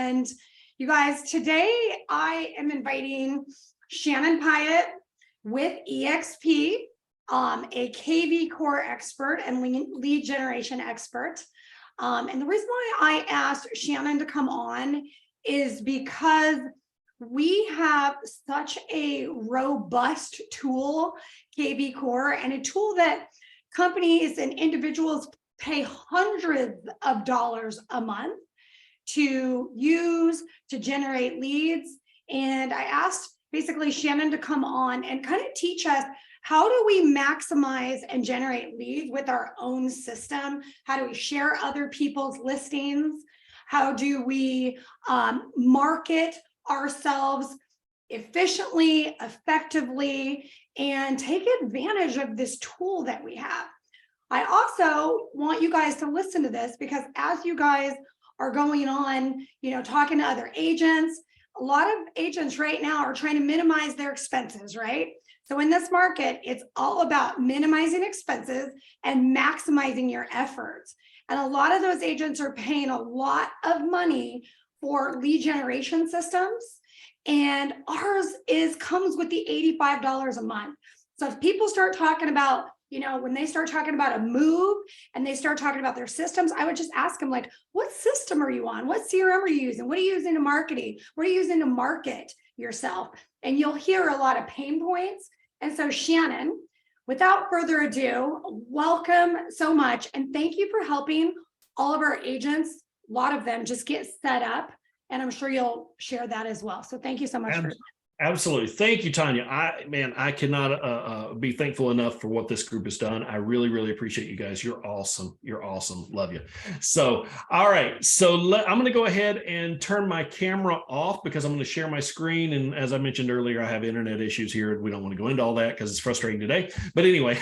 And you guys, today I am inviting Shannon Pyatt with EXP, a kvCORE expert and lead generation expert. And the reason why I asked Shannon to come on is because we have such a robust tool, kvCORE, and a tool that companies and individuals pay hundreds of dollars a month to use to generate leads. And I asked basically Shannon to come on and kind of teach us, how do we maximize and generate leads with our own system? How do we share other people's listings? How do we market ourselves efficiently, effectively, and take advantage of this tool that we have? I also want you guys to listen to this, because as you guys are going on, talking to other agents, a lot of agents right now are trying to minimize their expenses, right? So in this market, it's all about minimizing expenses and maximizing your efforts. And a lot of those agents are paying a lot of money for lead generation systems. And ours comes with the $85 a month. So if people start talking about, when they start talking about a move and they start talking about their systems, I would just ask them, like, what system are you on? What CRM are you using? What are you using to marketing? What are you using to market yourself? And you'll hear a lot of pain points. And so Shannon, without further ado, welcome so much. And thank you for helping all of our agents, a lot of them, just get set up. And I'm sure you'll share that as well. So thank you so much. Absolutely. Thank you, Tanya. I cannot be thankful enough for what this group has done. I really, really appreciate you guys. You're awesome. You're awesome. Love you. So, all right. So I'm going to go ahead and turn my camera off because I'm going to share my screen. And as I mentioned earlier, I have internet issues here. We don't want to go into all that because it's frustrating today. But anyway,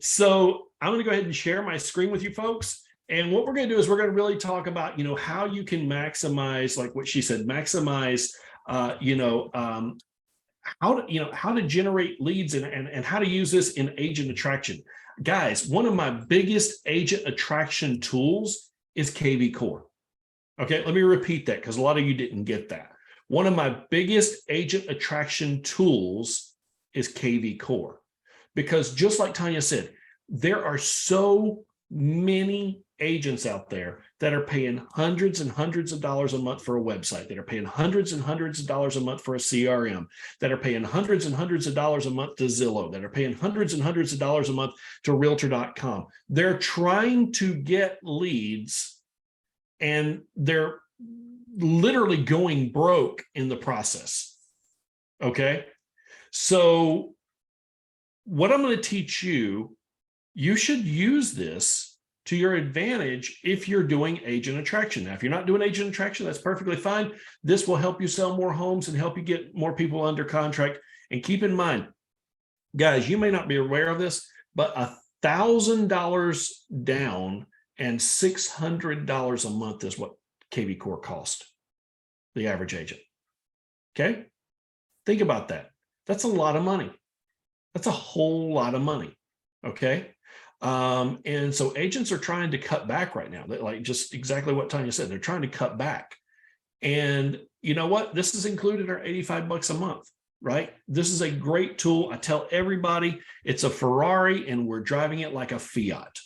so I'm going to go ahead and share my screen with you folks. And what we're going to do is we're going to really talk about, how you can maximize, like what she said, maximize how to generate leads and how to use this in agent attraction. Guys, one of my biggest agent attraction tools is kvCORE. Okay, let me repeat that because a lot of you didn't get that. One of my biggest agent attraction tools is kvCORE, because just like Tanya said, there are so many agents out there that are paying hundreds and hundreds of dollars a month for a website, that are paying hundreds and hundreds of dollars a month for a CRM, that are paying hundreds and hundreds of dollars a month to Zillow, that are paying hundreds and hundreds of dollars a month to realtor.com. They're trying to get leads and they're literally going broke in the process. Okay. So what I'm going to teach you, you should use this to your advantage if you're doing agent attraction. Now, if you're not doing agent attraction, that's perfectly fine. This will help you sell more homes and help you get more people under contract. And keep in mind, guys, you may not be aware of this, but $1,000 down and $600 a month is what kvCORE cost the average agent. Okay? Think about that. That's a lot of money. That's a whole lot of money. Okay? And so agents are trying to cut back right now. Like just exactly what Tanya said, they're trying to cut back. And you know what? This is included our $85 a month, right? This is a great tool. I tell everybody it's a Ferrari and we're driving it like a Fiat.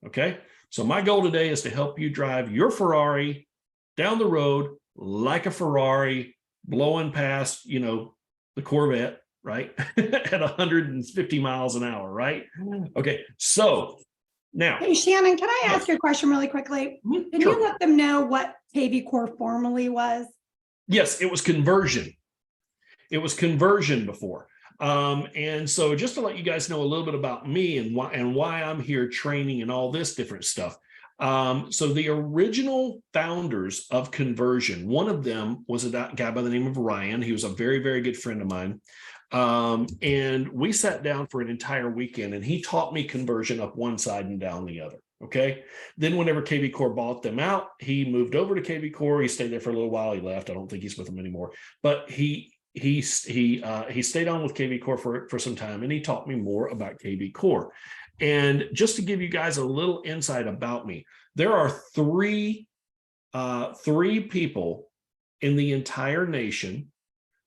Okay. So my goal today is to help you drive your Ferrari down the road like a Ferrari, blowing past, the Corvette, right? At 150 miles an hour, right? Okay, so now. Hey, Shannon, can I ask you a question really quickly? Can you let them know what kvCORE formerly was? Yes, it was conversion. It was conversion before. And so just to let you guys know a little bit about me and why I'm here training and all this different stuff. So the original founders of conversion, one of them was a guy by the name of Ryan. He was a very, very good friend of mine. And we sat down for an entire weekend and he taught me conversion up one side and down the other. Okay. Then whenever kvCORE bought them out, he moved over to kvCORE. He stayed there for a little while. He left. I don't think he's with them anymore, but he stayed on with kvCORE for some time, and he taught me more about kvCORE. And just to give you guys a little insight about me, there are three 3 people in the entire nation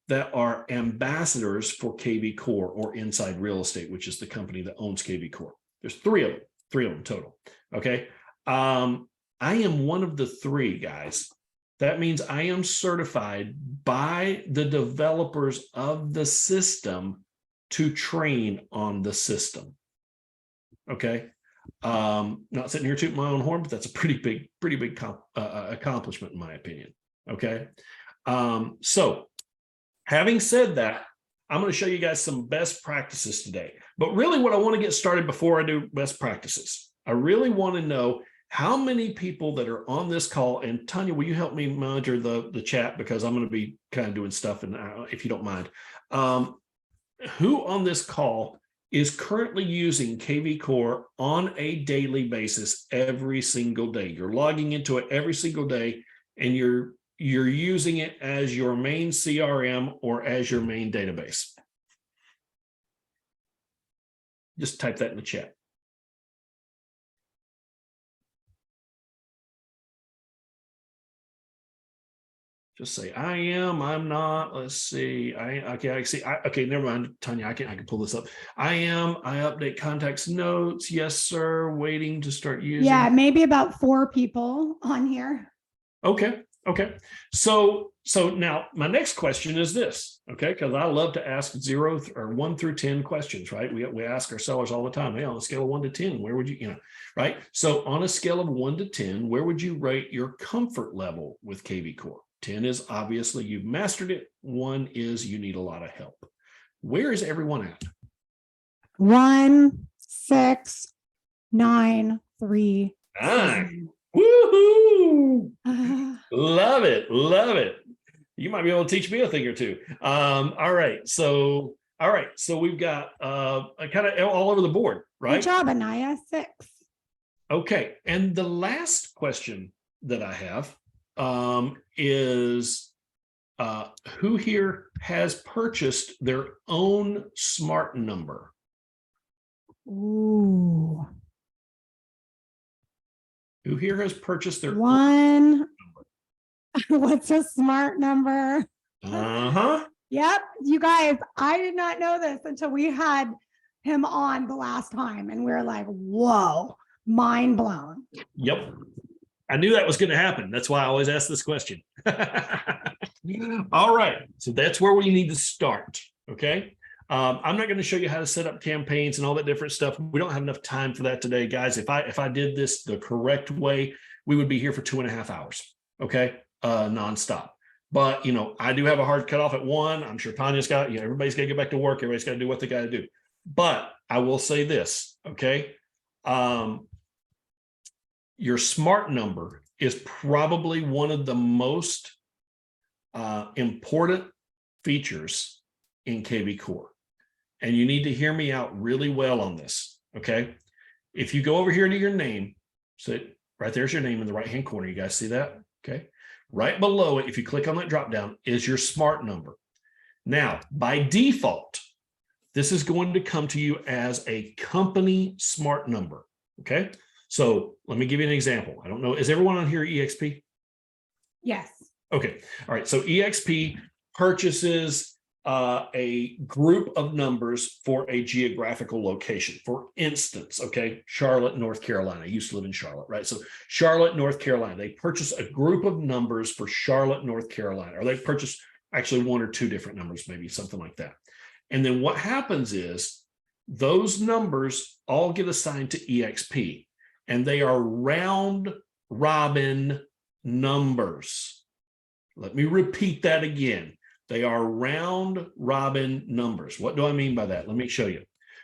that are ambassadors for kvCORE or Inside Real Estate, which is the company that owns kvCORE. There's 3 of them total. Okay. I am one of the 3 guys. That means I am certified by the developers of the system to train on the system. Okay. Not sitting here tooting my own horn, but that's a pretty big accomplishment in my opinion. Okay. So having said that, I'm going to show you guys some best practices today. But really what I want to get started before I do best practices, I really want to know how many people that are on this call, and Tanya, will you help me monitor the chat, because I'm going to be kind of doing stuff, and if you don't mind, who on this call is currently using kvCORE on a daily basis every single day? You're logging into it every single day, and you're using it as your main CRM or as your main database. Just type that in the chat. Just say I am, I'm not. Let's see. I see. Okay, never mind, Tanya. I can pull this up. I am. I update contacts notes. Yes, sir. Waiting to start using. Yeah, maybe about 4 people on here. Okay. So now my next question is this. Okay, because I love to ask 0 or 1 through 10 questions, right? We ask our sellers all the time. Hey, on a scale of 1 to 10, where would you, right? So on a scale of 1 to 10, where would you rate your comfort level with kvCORE? 10 is obviously you've mastered it. 1 is you need a lot of help. Where is everyone at? 1, 6, 9, 3, 9. Woohoo! Love it. You might be able to teach me a thing or two. All right. So we've got kind of all over the board, right? Good job, Anaya. 6. Okay. And the last question that I have is who here has purchased their own smart number? Ooh. Who here has purchased their 1? What's a smart number? Uh-huh. Yep. You guys, I did not know this until we had him on the last time, and we were like, whoa, mind blown. Yep. I knew that was going to happen. That's why I always ask this question. All right. So that's where we need to start. Okay. I'm not going to show you how to set up campaigns and all that different stuff. We don't have enough time for that today, guys. If I did this the correct way, we would be here for 2.5 hours. Okay. Nonstop. But, I do have a hard cutoff at 1. I'm sure Tanya's got, everybody's got to get back to work. Everybody's got to do what they got to do. But I will say this. Okay. Your smart number is probably one of the most important features in kvCORE. And you need to hear me out really well on this, okay? If you go over here to your name, so right there's your name in the right-hand corner. You guys see that? Okay. Right below it, if you click on that drop-down, is your smart number. Now, by default, this is going to come to you as a company smart number, okay? So let me give you an example. I don't know, is everyone on here EXP? Yes. Okay. All right. So EXP purchases a group of numbers for a geographical location. For instance, okay, Charlotte, North Carolina. I used to live in Charlotte, right? So Charlotte, North Carolina, they purchase a group of numbers for Charlotte, North Carolina, or they purchase actually 1 or 2 different numbers, maybe something like that. And then what happens is those numbers all get assigned to EXP, and they are round robin numbers. Let me repeat that again. They are round robin numbers. What do I mean by that? Let me show you.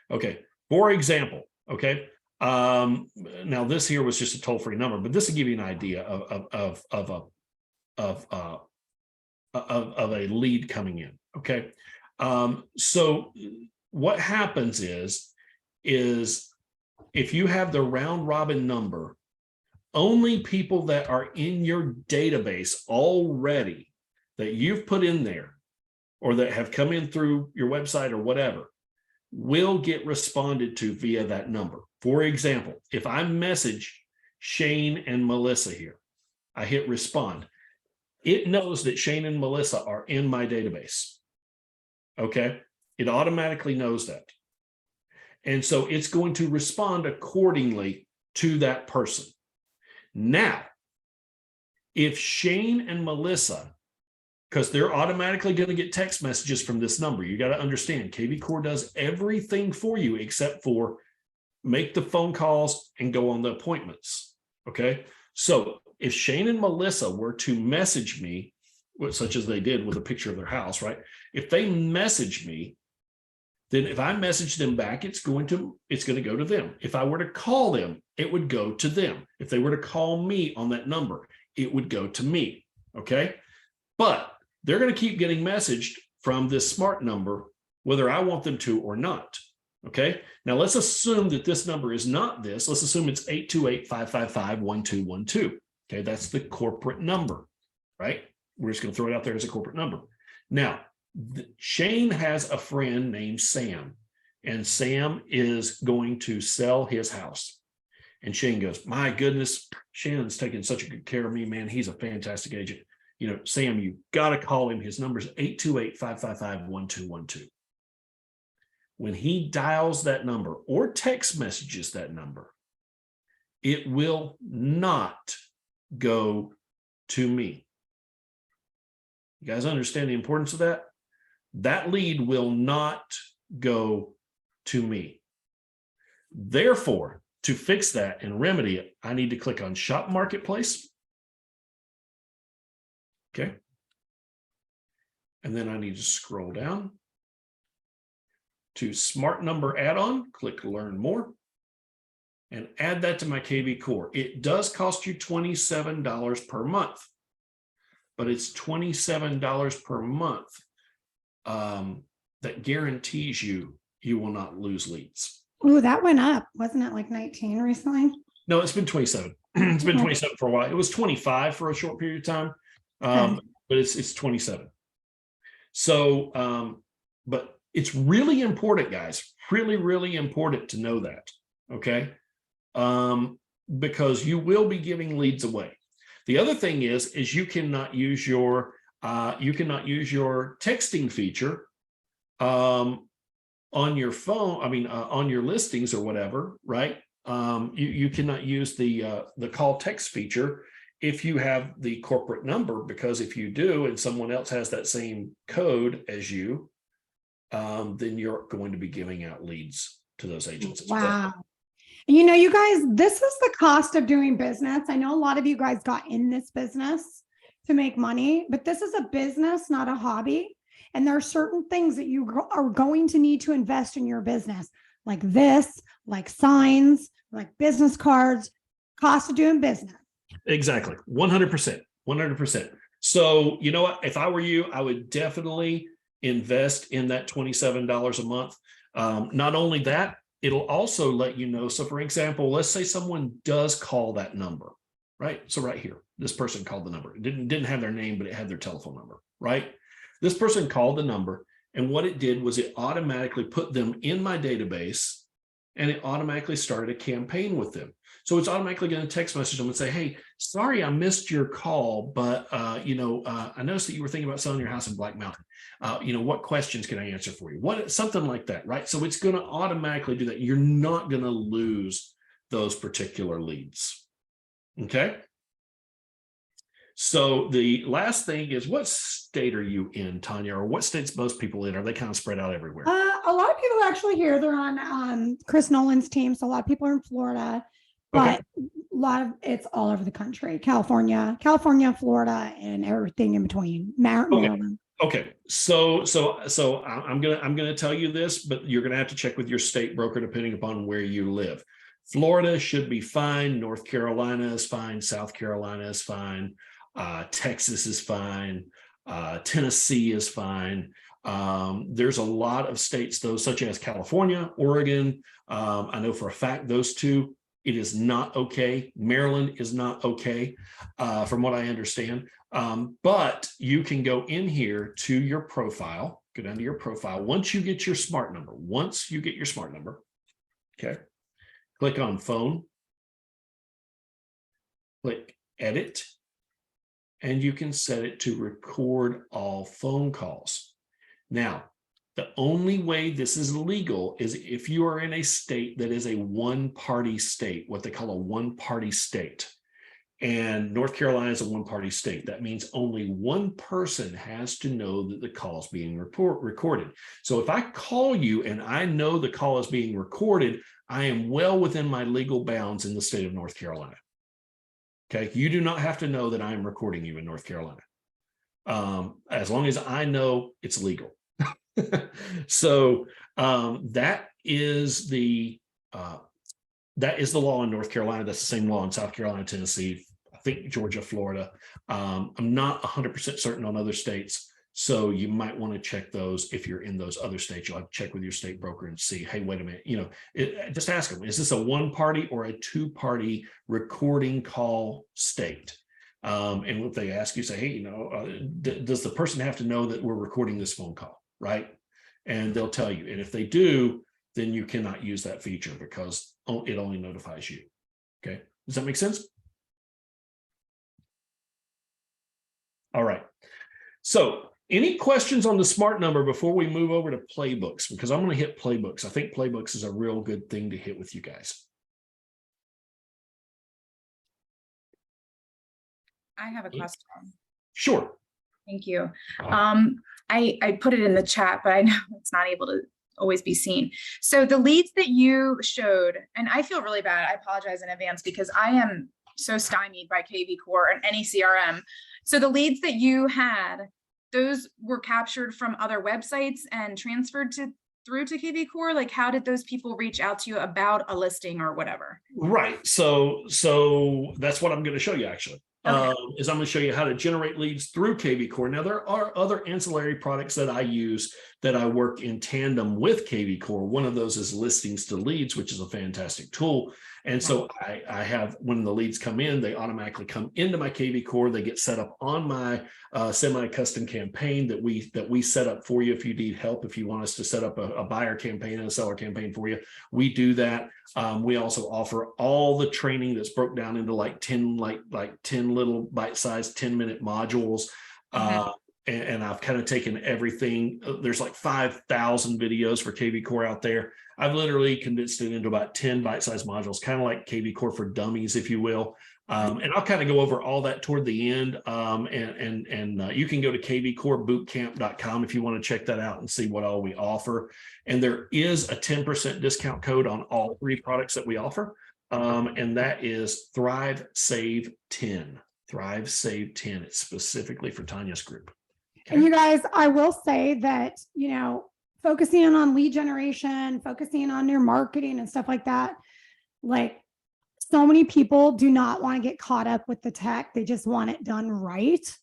Okay. For example, okay. Now this here was just a toll-free number, but this will give you an idea of a lead coming in. Okay. So what happens is if you have the round robin number, only people that are in your database already that you've put in there or that have come in through your website or whatever will get responded to via that number. For example, if I message Shane and Melissa here, I hit respond. It knows that Shane and Melissa are in my database. Okay. It automatically knows that. And so it's going to respond accordingly to that person. Now, if Shane and Melissa, because they're automatically going to get text messages from this number, you got to understand kvCORE does everything for you except for make the phone calls and go on the appointments. Okay. So if Shane and Melissa were to message me, such as they did with a picture of their house, right? If they message me, then if I message them back, it's going to go to them. If I were to call them, it would go to them. If they were to call me on that number, it would go to me. Okay. But they're going to keep getting messaged from this smart number, whether I want them to or not. Okay. Now let's assume that this number is not this. Let's assume it's 828-555-1212. Okay. That's the corporate number, right? We're just going to throw it out there as a corporate number. Now, Shane has a friend named Sam, and Sam is going to sell his house. And Shane goes, my goodness, Shannon's taking such a good care of me, man. He's a fantastic agent. You know, Sam, you got to call him. His number is 828-555-1212. When he dials that number or text messages that number, it will not go to me. You guys understand the importance of that? That lead will not go to me. Therefore, to fix that and remedy it, I need to click on Shop Marketplace. Okay. And then I need to scroll down to Smart Number Add-on, click Learn More, and add that to my kvCORE. It does cost you $27 per month, but it's $27 per month that guarantees you will not lose leads. Ooh, that went up. Wasn't it like 19 recently? No, it's been 27. It's been 27 for a while. It was 25 for a short period of time, but it's 27. So, but it's really important, guys, really, really important to know that, okay? Because you will be giving leads away. The other thing is you cannot use your texting feature on your phone. I mean, on your listings or whatever, right? You cannot use the call text feature if you have the corporate number, because if you do and someone else has that same code as you, then you're going to be giving out leads to those agents as well. Wow. You know, you guys, this is the cost of doing business. I know a lot of you guys got in this business to make money, but this is a business, not a hobby. And there are certain things that you are going to need to invest in your business, like this, like signs, like business cards, cost of doing business. Exactly. 100%. 100%. So, you know what? If I were you, I would definitely invest in that $27 a month. Not only that, it'll also let you know. So for example, let's say someone does call that number, right? So right here, this person called the number. It didn't have their name, but it had their telephone number, right? This person called the number, and what it did was it automatically put them in my database, and it automatically started a campaign with them. So it's automatically going to text message them and say, hey, sorry, I missed your call, but I noticed that you were thinking about selling your house in Black Mountain. What questions can I answer for you? Something like that, right? So it's going to automatically do that. You're not going to lose those particular leads. Okay. So the last thing is, what state are you in, Tanya, or what states most people in? Are they kind of spread out everywhere? A lot of people actually here, they're on Chris Nolan's team. So a lot of people are in Florida, but a lot of it's all over the country. California, Florida, and everything in between. Maryland. Okay. So I'm gonna tell you this, but you're gonna have to check with your state broker depending upon where you live. Florida should be fine. North Carolina is fine. South Carolina is fine. Texas is fine. Tennessee is fine. There's a lot of states, though, such as California, Oregon. I know for a fact those two, it is not okay. Maryland is not okay, from what I understand. But you can go in here to your profile, go down to your profile. Once you get your smart number, okay, click on phone, click edit, and you can set it to record all phone calls. Now, the only way this is legal is if you are in a state that is a one-party state, what they call a one-party state. And North Carolina is a one-party state. That means only one person has to know that the call is being recorded. So if I call you and I know the call is being recorded, I am well within my legal bounds in the state of North Carolina. Okay, you do not have to know that I am recording you in North Carolina. As long as I know it's legal. So that is the law in North Carolina. That's the same law in South Carolina, Tennessee, I think Georgia, Florida. I'm not 100% certain on other states. So you might want to check those. If you're in those other states, you'll have to check with your state broker and see, hey, wait a minute, just ask them, is this a one party or a two party recording call state? And if they ask you, say, hey, does the person have to know that we're recording this phone call? Right? And they'll tell you. And if they do, then you cannot use that feature because it only notifies you. Okay. Does that make sense? All right. So any questions on the smart number before we move over to playbooks? Because I'm going to hit playbooks. I think playbooks is a real good thing to hit with you guys. I have a question. Sure. Thank you. I put it in the chat, but I know it's not able to always be seen. So the leads that you showed, and I feel really bad, I apologize in advance because I am so stymied by kvCORE and any CRM. So the leads that you had, those were captured from other websites and transferred through to kvCORE? Like, how did those people reach out to you about a listing or whatever? Right. So that's what I'm going to show you actually. Okay. Is I'm going to show you how to generate leads through kvCORE. Now, there are other ancillary products that I use that I work in tandem with kvCORE. One of those is Listings to Leads, which is a fantastic tool. And so I have, when the leads come in, they automatically come into my kvCORE. They get set up on my semi-custom campaign that we set up for you. If you need help, if you want us to set up a buyer campaign and a seller campaign for you, we do that. We also offer all the training that's broke down into like 10 little bite-sized 10-minute modules. And I've kind of taken everything. There's like 5,000 videos for kvCORE out there. I've literally condensed it into about 10 bite-sized modules, kind of like kvCORE for dummies, if you will. And I'll kind of go over all that toward the end. You can go to kvcorebootcamp.com if you want to check that out and see what all we offer. And there is a 10% discount code on all 3 products that we offer. And that is Thrive Save 10. Thrive Save 10. It's specifically for Tanya's group. Okay. And you guys, I will say that, focusing on lead generation, focusing on your marketing and stuff like that, like so many people do not want to get caught up with the tech. They just want it done right.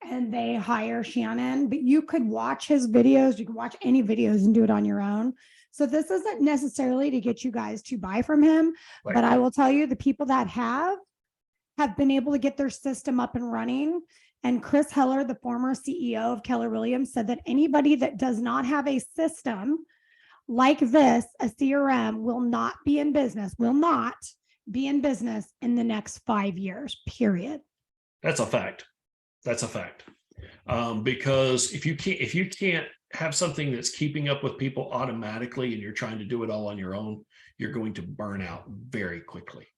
And they hire Shannon, but you could watch his videos. You can watch any videos and do it on your own. So this isn't necessarily to get you guys to buy from him, right. But I will tell you the people that have been able to get their system up and running. And Chris Heller, the former CEO of Keller Williams, said that anybody that does not have a system like this, a CRM, will not be in business in the next 5 years, period. That's a fact. That's a fact. Because if you can't have something that's keeping up with people automatically and you're trying to do it all on your own, you're going to burn out very quickly.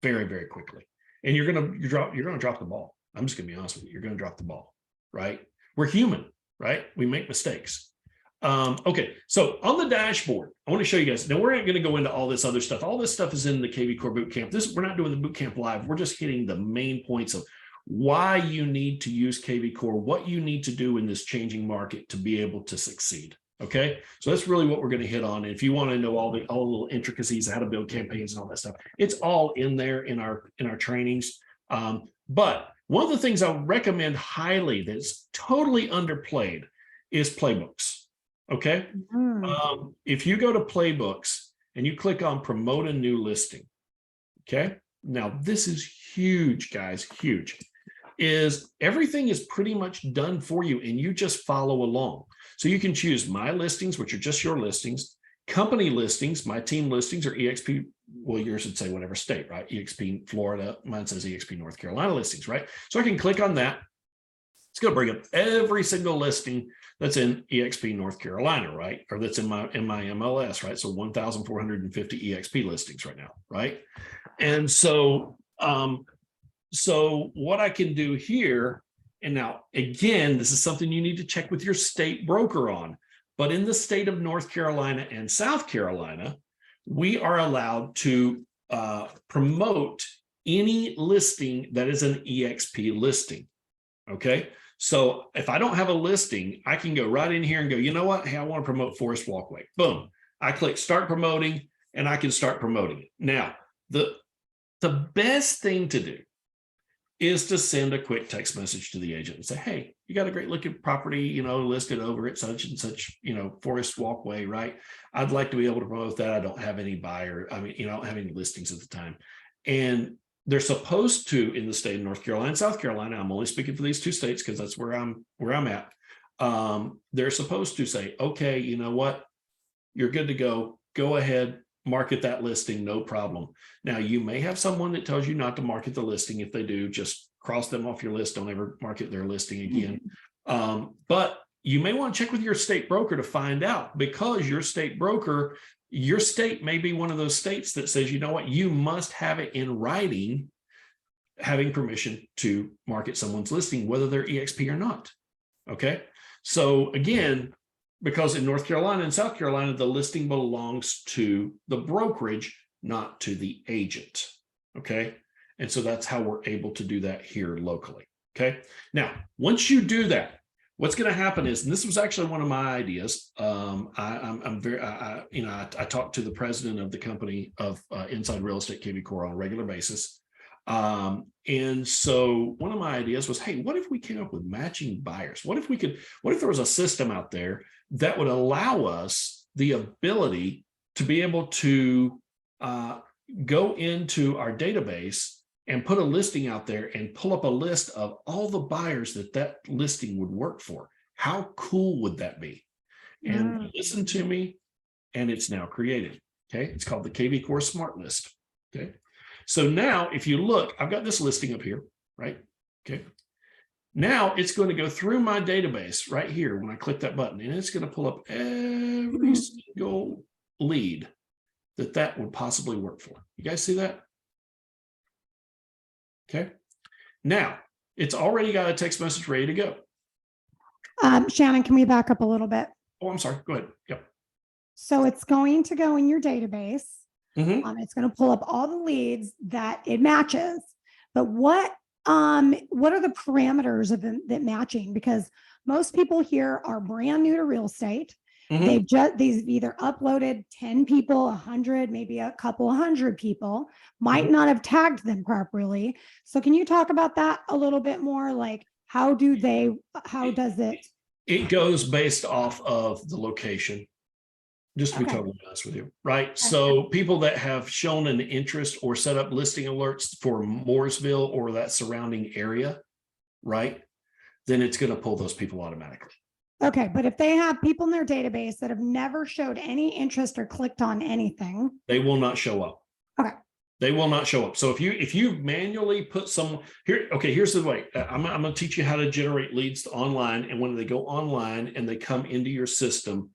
Very, very quickly. And you're going to drop the ball. I'm just going to be honest with you. You're going to drop the ball, right? We're human, right? We make mistakes. Okay. So on the dashboard, I want to show you guys. Now we're not going to go into all this other stuff. All this stuff is in the kvCORE Bootcamp. We're not doing the bootcamp live. We're just hitting the main points of why you need to use kvCORE, what you need to do in this changing market to be able to succeed. Okay. So that's really what we're going to hit on. And if you want to know all the little intricacies of how to build campaigns and all that stuff, it's all in there in our trainings. But one of the things I recommend highly that's totally underplayed is playbooks. Okay. If you go to playbooks and you click on promote a new listing. Okay. Now this is huge, guys, huge. Is everything is pretty much done for you and you just follow along. So you can choose my listings, which are just your listings. Company listings, my team listings are EXP, well, yours would say whatever state, right? EXP Florida, mine says EXP North Carolina listings, right? So I can click on that. It's going to bring up every single listing that's in EXP North Carolina, right? Or that's in my MLS, right? So 1,450 EXP listings right now, right? And so, so what I can do here, and now again, this is something you need to check with your state broker on, but in the state of North Carolina and South Carolina, we are allowed to promote any listing that is an EXP listing, okay? So if I don't have a listing, I can go right in here and go, you know what? Hey, I want to promote Forest Walkway. Boom. I click start promoting and I can start promoting it. Now, the best thing to do is to send a quick text message to the agent and say, hey, you got a great looking property, you know, listed over at such and such, you know, Forest Walkway, right? I'd like to be able to promote that. I don't have any buyer. I mean, you know, I don't have any listings at the time. And they're supposed to, in the state of North Carolina and South Carolina, I'm only speaking for these two states because that's where I'm at. They're supposed to say, okay, you know what? You're good to go. Go ahead, market that listing, no problem. Now, you may have someone that tells you not to market the listing. If they do, just cross them off your list. Don't ever market their listing again. But you may want to check with your state broker to find out, because your state broker, your state may be one of those states that says, you know what, you must have it in writing, having permission to market someone's listing, whether they're EXP or not. Okay. So again, because in North Carolina and South Carolina, the listing belongs to the brokerage, not to the agent. Okay. And so that's how we're able to do that here locally. Okay. Now, once you do that, what's going to happen is, and this was actually one of my ideas. I talked to the president of the company of Inside Real Estate kvCORE on a regular basis. And so one of my ideas was, hey, what if we came up with matching buyers? What if there was a system out there that would allow us the ability to be able to go into our database and put a listing out there and pull up a list of all the buyers that listing would work for? How cool would that be? And listen to me, and it's now created. Okay. It's called the kvCORE Smart List. Okay. So now if you look, I've got this listing up here, right? Okay. Now it's going to go through my database right here when I click that button, and it's going to pull up every single lead that would possibly work for. You guys see that? Okay. Now it's already got a text message ready to go. Shannon, can we back up a little bit? Oh, I'm sorry. Go ahead. Yep. So it's going to go in your database. It's going to pull up all the leads that it matches. But what are the parameters of that matching? Because most people here are brand new to real estate. They've either uploaded 10 people, 100, maybe a couple 100 people, might not have tagged them properly. So can you talk about that a little bit more? Like, how does it? It goes based off of the location, just to be totally honest with you, right? Okay. So people that have shown an interest or set up listing alerts for Mooresville or that surrounding area, right? Then it's going to pull those people automatically. Okay, but if they have people in their database that have never showed any interest or clicked on anything, they will not show up. Okay. They will not show up. So if you manually put someone here, okay, here's the way. I'm going to teach you how to generate leads online. And when they go online and they come into your system,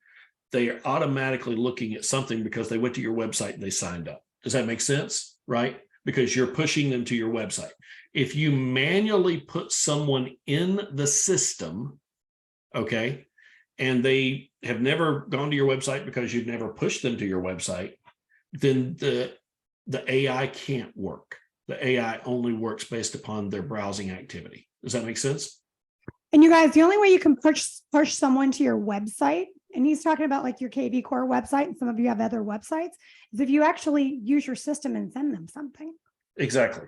they are automatically looking at something because they went to your website and they signed up. Does that make sense? Right? Because you're pushing them to your website. If you manually put someone in the system, okay, and they have never gone to your website because you've never pushed them to your website, then the AI can't work. The AI only works based upon their browsing activity. Does that make sense? And you guys, the only way you can push someone to your website, and he's talking about like your kvCORE website, and some of you have other websites, is if you actually use your system and send them something. Exactly.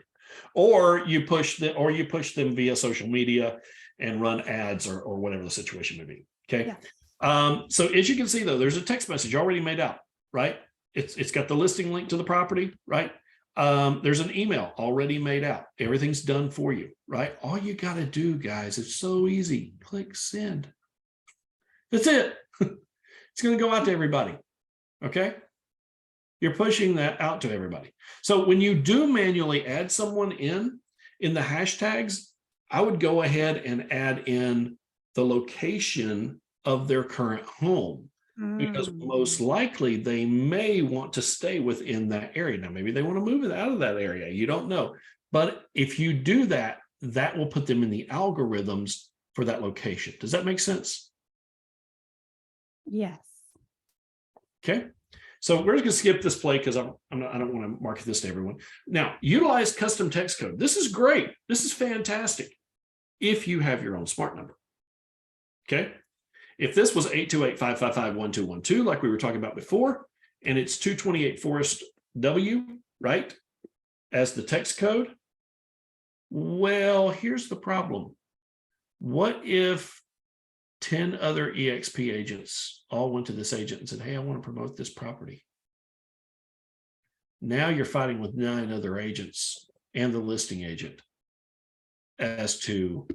Or you push them via social media and run ads or whatever the situation may be. Okay. Yeah. So as you can see, though, there's a text message already made out, right? It's got the listing link to the property, right? There's an email already made out. Everything's done for you, right? All you got to do, guys, it's so easy. Click send. That's it. It's going to go out to everybody. Okay. You're pushing that out to everybody. So when you do manually add someone in the hashtags, I would go ahead and add in the location of their current home, because most likely they may want to stay within that area. Now, maybe they want to move it out of that area. You don't know. But if you do that, that will put them in the algorithms for that location. Does that make sense? Yes. Okay. So we're just going to skip this play because I don't want to market this to everyone. Now, utilize custom text code. This is great. This is fantastic if you have your own smart number. Okay. If this was 828-555-1212, like we were talking about before, and it's 228 Forest W, right, as the text code, well, here's the problem. What if 10 other EXP agents all went to this agent and said, hey, I want to promote this property? Now you're fighting with 9 other agents and the listing agent as to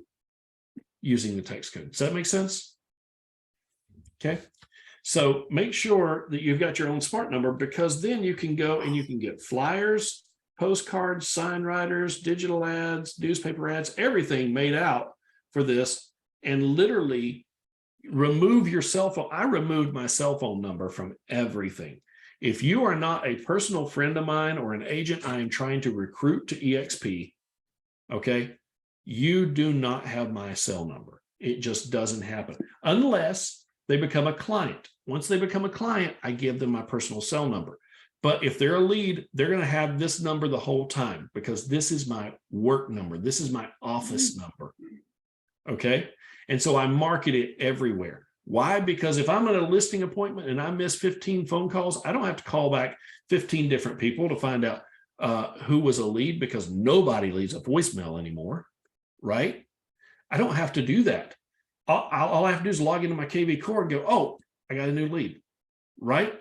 using the text code. Does that make sense? Okay. So make sure that you've got your own smart number, because then you can go and you can get flyers, postcards, sign writers, digital ads, newspaper ads, everything made out for this, and literally remove your cell phone. I removed my cell phone number from everything. If you are not a personal friend of mine or an agent I am trying to recruit to EXP, okay, you do not have my cell number. It just doesn't happen unless they become a client. Once they become a client, I give them my personal cell number. But if they're a lead, they're going to have this number the whole time, because this is my work number. This is my office number. Okay. And so I market it everywhere. Why? Because if I'm at a listing appointment and I miss 15 phone calls, I don't have to call back 15 different people to find out who was a lead, because nobody leaves a voicemail anymore. Right? I don't have to do that. All I have to do is log into my kvCORE and go, oh, I got a new lead. Right?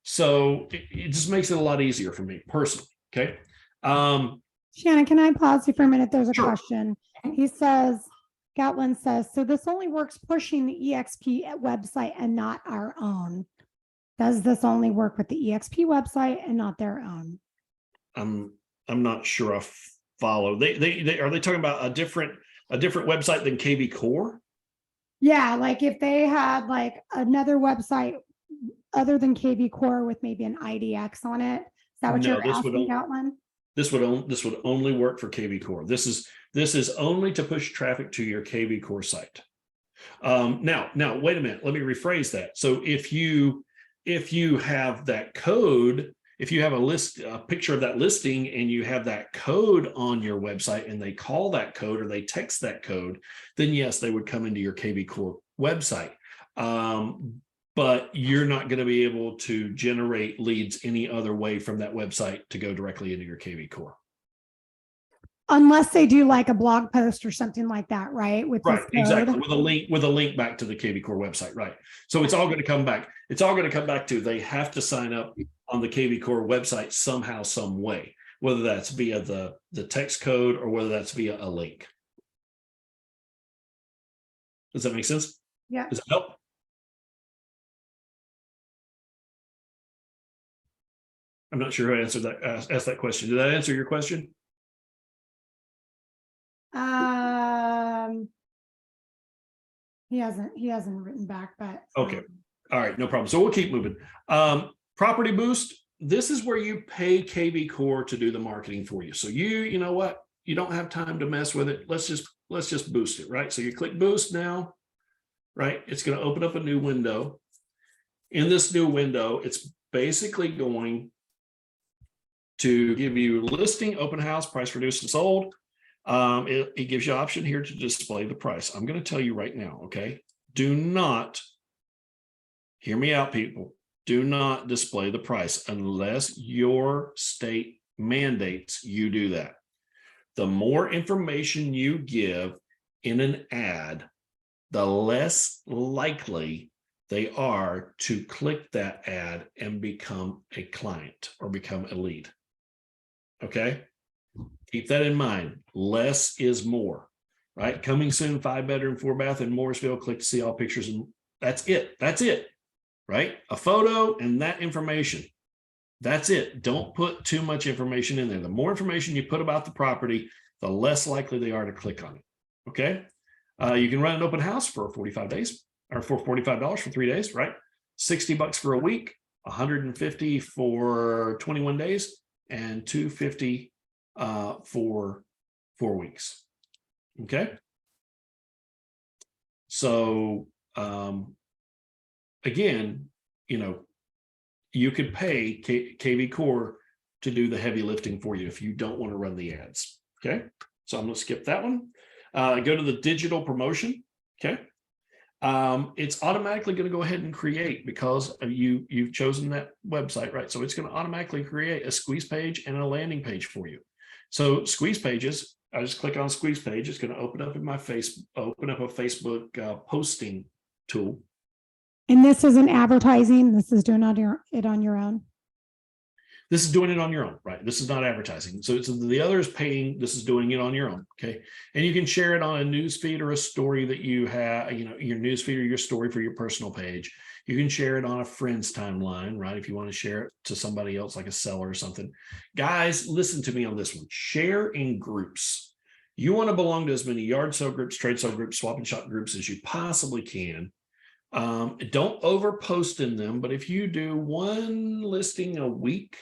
So it just makes it a lot easier for me personally. Okay. Shannon, can I pause you for a minute? There's a Sure. question. He says, Gatlin says, so this only works pushing the EXP website and not our own. Does this only work with the EXP website and not their own? I'm not sure I follow. They are they talking about a different website than kvCORE? Yeah, like if they had like another website other than kvCORE with maybe an IDX on it. Is that what you're asking, Gatlin? This would only work for kvCORE. This is only to push traffic to your kvCORE site. Now, wait a minute. Let me rephrase that. So if you have that code, if you have a picture of that listing and you have that code on your website and they call that code or they text that code, then yes, they would come into your kvCORE website. But you're not going to be able to generate leads any other way from that website to go directly into your kvCORE. Unless they do like a blog post or something like that, right? With right, this code. exactly. With a link back to the kvCORE website, right? So it's all going to come back. It's all going to come back to they have to sign up on the kvCORE website somehow, some way, whether that's via the text code or whether that's via a link. Does that make sense? Yeah. Does that help? I'm not sure who answered that, asked that question. Did that answer your question? He hasn't written back, but okay. All right, no problem. So we'll keep moving. Property boost. This is where you pay kvCORE to do the marketing for you. So you know what? You don't have time to mess with it. Let's just boost it, right? So you click boost now, right? It's going to open up a new window. In this new window, it's basically going to give you listing, open house, price reduced and sold. It gives you an option here to display the price. I'm going to tell you right now, okay? Do not, hear me out, people. Do not display the price unless your state mandates you do that. The more information you give in an ad, the less likely they are to click that ad and become a client or become a lead. Okay? Keep that in mind. Less is more, right? Coming soon, 5-bedroom, 4-bath in Morrisville. Click to see all pictures, and that's it. That's it. right? A photo and that information. That's it. Don't put too much information in there. The more information you put about the property, the less likely they are to click on it. Okay. You can run an open house for 45 days or for $45 for 3 days, right? $60 for a week, $150 for 21 days, and $250 for 4 weeks. Okay. So again, you could pay kvCORE to do the heavy lifting for you if you don't want to run the ads. Okay. So I'm going to skip that one. Go to the digital promotion. Okay. It's automatically going to go ahead and create because you've chosen that website, right? So it's going to automatically create a squeeze page and a landing page for you. So squeeze pages, I just click on squeeze page. It's going to open up in my open up a Facebook posting tool. And this isn't advertising. This is doing it on your own. This is doing it on your own, right? This is not advertising. So the other is paying. This is doing it on your own. Okay. And you can share it on a news feed or a story that you have, your news feed or your story for your personal page. You can share it on a friend's timeline, right? If you want to share it to somebody else, like a seller or something. Guys, listen to me on this one. Share in groups. You want to belong to as many yard sale groups, trade sale groups, swap and shop groups as you possibly can. Don't over post in them, but if you do one listing a week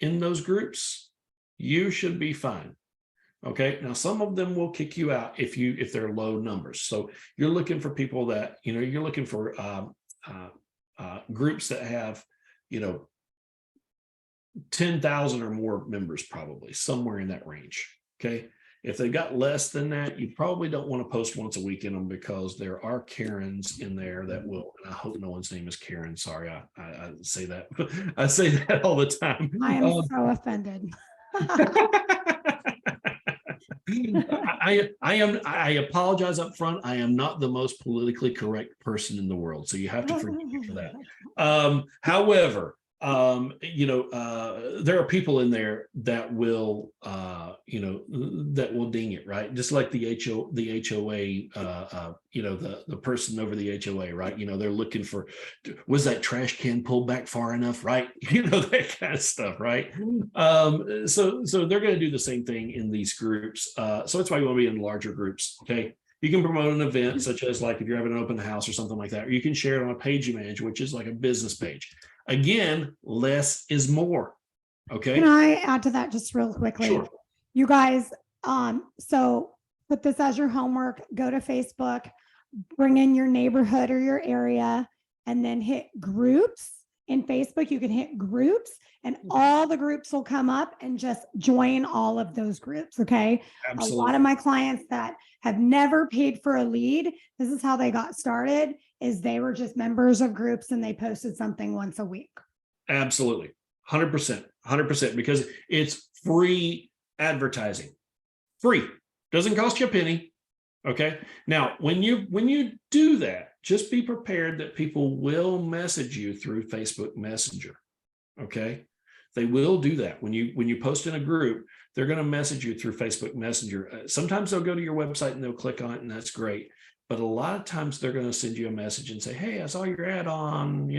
in those groups, you should be fine. Okay. Now, some of them will kick you out if they're low numbers. So you're looking for people that, you're looking for groups that have, 10,000 or more members, probably somewhere in that range. Okay. If they got less than that, you probably don't want to post once a week in them because there are Karens in there that will, and I hope no one's name is Karen. Sorry, I say that. I say that all the time. I am so offended. I apologize up front. I am not the most politically correct person in the world, so you have to forgive me for that. However, there are people in there that will, that will ding it, right? Just like the HOA, the person over the HOA, right? They're looking for, was that trash can pulled back far enough, right? That kind of stuff, right? So they're going to do the same thing in these groups. So that's why you want to be in larger groups. Okay. You can promote an event such as like if you're having an open house or something like that, or you can share it on a page you manage, which is like a business page. Again, less is more. Okay. Can I add to that just real quickly? Sure. You guys, so put this as your homework, go to Facebook, bring in your neighborhood or your area, and then hit groups. In Facebook, you can hit groups and all the groups will come up and just join all of those groups. Okay. Absolutely. A lot of my clients that have never paid for a lead, this is how they got started, is they were just members of groups and they posted something once a week. Absolutely. 100%, because it's free advertising. Free. Doesn't cost you a penny. Okay. Now, when you do that, just be prepared that people will message you through Facebook Messenger. Okay. They will do that. When you post in a group, they're going to message you through Facebook Messenger. Sometimes they'll go to your website and they'll click on it, and that's great. But a lot of times they're going to send you a message and say, "Hey, I saw your ad on,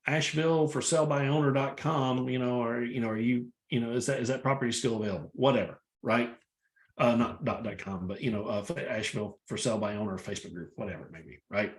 Asheville for salebyowner.com, are you, is that property still available?" Whatever, right? Not .com, but Asheville for sale by owner Facebook group, whatever it may be, right?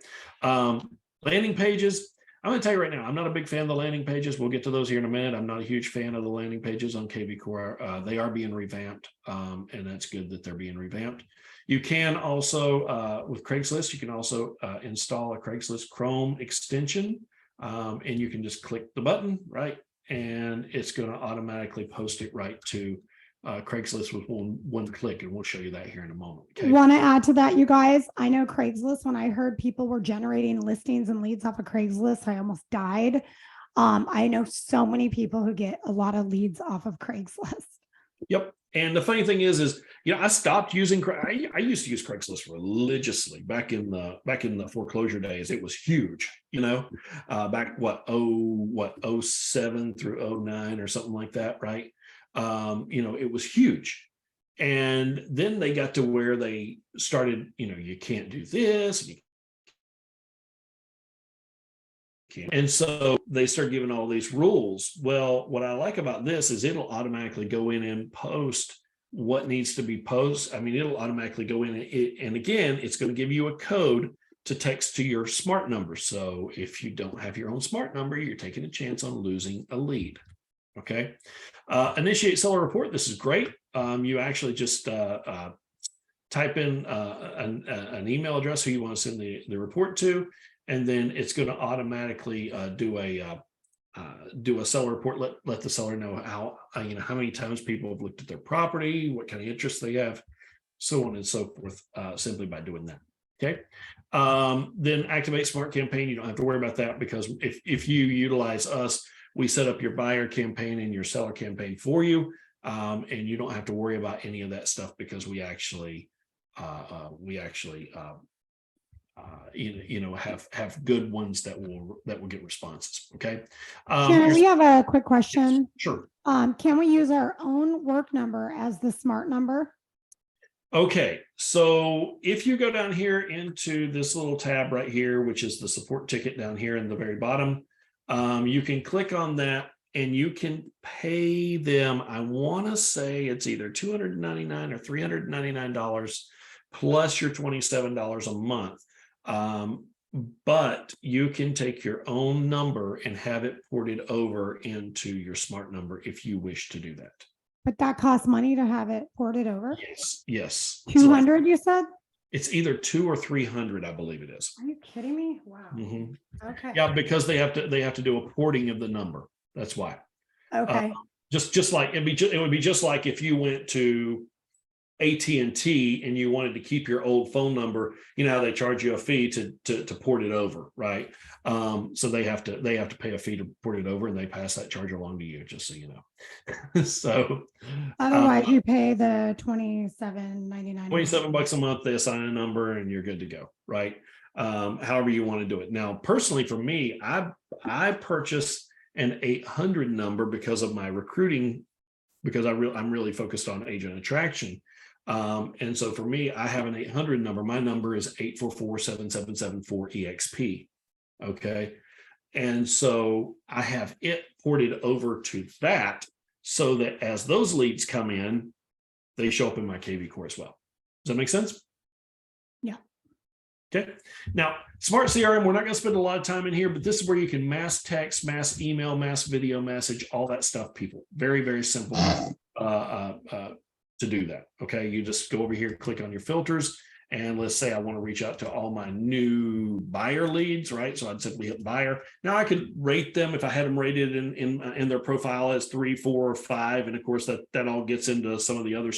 Landing pages. I'm going to tell you right now, I'm not a big fan of the landing pages. We'll get to those here in a minute. I'm not a huge fan of the landing pages on kvCORE. They are being revamped, and that's good that they're being revamped. You can also, with Craigslist, you can also install a Craigslist Chrome extension, and you can just click the button, right? And it's going to automatically post it right to Craigslist with one click, and we'll show you that here in a moment. Okay. Want to add to that, you guys? I know Craigslist, when I heard people were generating listings and leads off of Craigslist, I almost died. I know so many people who get a lot of leads off of Craigslist. Yep. And the funny thing is, I stopped using, I used to use Craigslist religiously back in the foreclosure days. It was huge, back 07 through 09 or something like that. Right. It was huge. And then they got to where they started, you can't do this, and you can. And so they start giving all these rules. Well, what I like about this is it'll automatically go in and post what needs to be posted. I mean, it'll automatically go in and again, it's going to give you a code to text to your smart number. So if you don't have your own smart number, you're taking a chance on losing a lead. Okay. Initiate seller report. This is great. You actually just type in an email address who you want to send the report to, and then it's going to automatically do a seller report. Let the seller know how how many times people have looked at their property, what kind of interest they have, so on and so forth, simply by doing that. Okay. Then activate smart campaign. You don't have to worry about that, because if you utilize us, we set up your buyer campaign and your seller campaign for you, and you don't have to worry about any of that stuff, because we actually have good ones that will get responses. Okay. Shannon, we have a quick question. Sure. Can we use our own work number as the smart number? Okay, so if you go down here into this little tab right here, which is the support ticket down here in the very bottom, you can click on that and you can pay them. I want to say it's either $299 or $399 plus your $27 a month. But you can take your own number and have it ported over into your smart number if you wish to do that. But that costs money to have it ported over? Yes. 200, you said? It's either 200 or 300, I believe it is. Are you kidding me? Wow. Okay. Yeah, because they have to do a porting of the number. That's why. Okay. Just like it would be just like if you went to AT&T and you wanted to keep your old phone number, they charge you a fee to port it over, right? So they have to pay a fee to port it over, and they pass that charge along to you, just so you know. So otherwise you pay the $27.99. $27 a month, they assign a number and you're good to go, right? However you want to do it. Now, personally for me, I purchased an 800 number because of my recruiting, because I'm really focused on agent attraction. And so for me, I have an 800 number. My number is 844-7774-EXP. Okay. And so I have it ported over to that, so that as those leads come in, they show up in my kvCORE as well. Does that make sense? Yeah. Okay. Now, Smart CRM, we're not going to spend a lot of time in here, but this is where you can mass text, mass email, mass video message, all that stuff, people. Very, very simple to do that. Okay. You just go over here, click on your filters, and let's say I want to reach out to all my new buyer leads, right? So I'd simply hit buyer. Now I could rate them if I had them rated in their profile as 3, 4, or 5. And of course that all gets into some of the other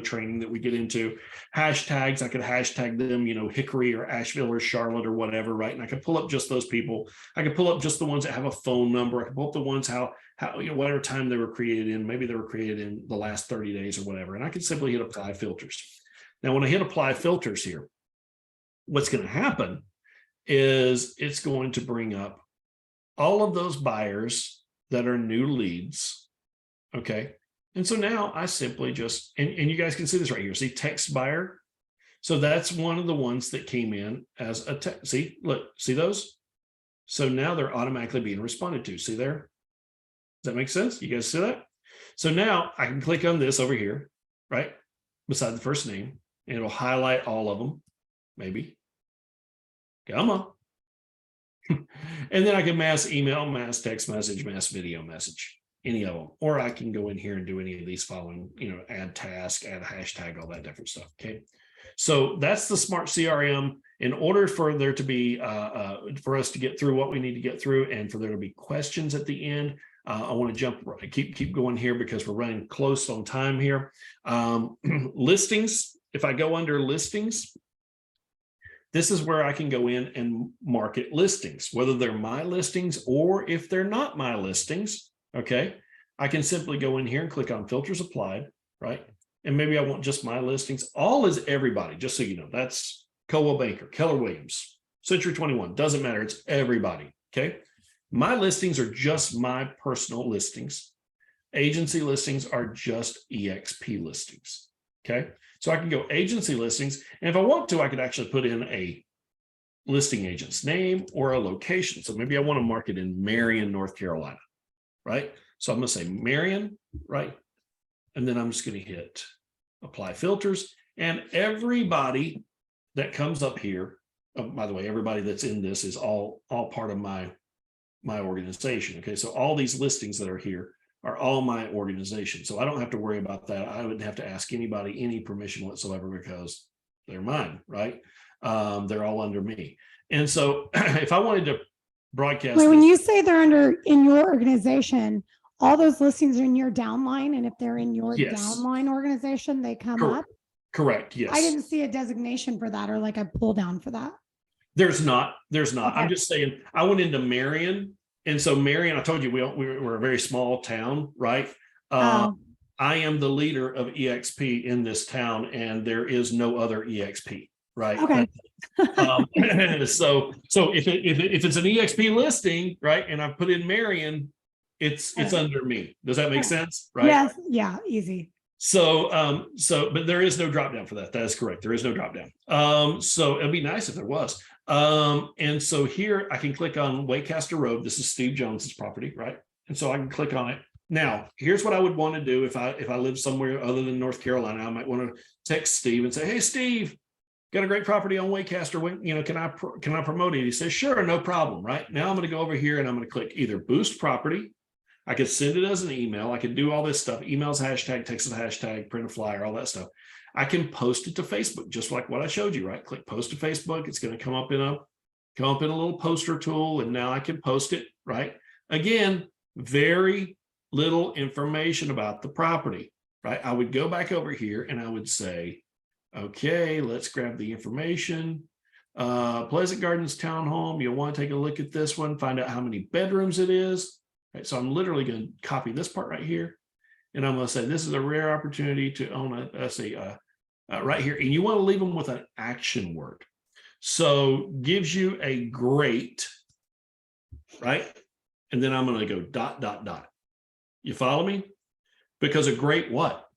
training that we get into. Hashtags, I could hashtag them, Hickory or Asheville or Charlotte or whatever, right? And I could pull up just those people. I could pull up just the ones that have a phone number. I could pull up the ones how whatever time they were created in. Maybe they were created in the last 30 days or whatever. And I could simply hit apply filters. Now, when I hit apply filters here, what's going to happen is it's going to bring up all of those buyers that are new leads. Okay. And so now I simply just, and you guys can see this right here. See text buyer. So that's one of the ones that came in as a text. See, look, see those? So now they're automatically being responded to. See there? Does that make sense? You guys see that? So now I can click on this over here, right? Beside the first name. And it'll highlight all of them, maybe. Come on. And then I can mass email, mass text message, mass video message, any of them. Or I can go in here and do any of these following, add task, add a hashtag, all that different stuff. Okay. So that's the Smart CRM. In order for there to be, for us to get through what we need to get through, and for there to be questions at the end, I want to keep going here because we're running close on time here. Listings. If I go under listings, this is where I can go in and market listings, whether they're my listings or if they're not my listings. Okay. I can simply go in here and click on filters applied, right? And maybe I want just my listings. All is everybody, just so you know. That's Coldwell Banker, Keller Williams, Century 21, doesn't matter. It's everybody. Okay. My listings are just my personal listings. Agency listings are just EXP listings. Okay. So I can go agency listings. And if I want to, I could actually put in a listing agent's name or a location. So maybe I want to market in Marion, North Carolina, right? So I'm going to say Marion, right? And then I'm just going to hit apply filters, and everybody that comes up here, oh, by the way, everybody that's in this is all part of my organization. Okay, so all these listings that are here are all my organization. So I don't have to worry about that. I wouldn't have to ask anybody any permission whatsoever because they're mine, right? They're all under me. And so if I wanted to broadcast Wait, when this, you say they're in your organization, all those listings are in your downline, and if they're in your yes, downline organization, they come up. correct, yes. I didn't see a designation for that or like a pull down for that. There's not. I'm Okay. just saying, I went into Marion. And so Marion, I told you, we're a very small town, right? Oh, I am the leader of EXP in this town, and there is no other EXP, right? okay. So if it's an EXP listing, right, and I put in Marion, it's under me. Does that make sense? Right? Yes. Yeah. Easy. So, but there is no drop down for that. That is correct. There is no drop down. So it'd be nice if there was. And so here I can click on Waycaster Road. This is Steve Jones's property, right? And so I can click on it. Now, here's what I would want to do if I live somewhere other than North Carolina. I might want to text Steve and say, "Hey, Steve, got a great property on Waycaster. When, can I promote it?" He says, "Sure, no problem." Right now, I'm going to go over here and I'm going to click either Boost Property. I could send it as an email. I could do all this stuff, emails, hashtag, text a hashtag, print a flyer, all that stuff. I can post it to Facebook, just like what I showed you, right? Click post to Facebook. It's going to come up in a little poster tool. And now I can post it, right? Again, very little information about the property, right? I would go back over here and I would say, okay, let's grab the information. Pleasant Gardens Townhome. You'll want to take a look at this one, find out how many bedrooms it is. Right, so I'm literally going to copy this part right here, and I'm going to say this is a rare opportunity to own right here, and you want to leave them with an action word. So gives you a great, right, and then I'm going to go ... You follow me? Because a great what?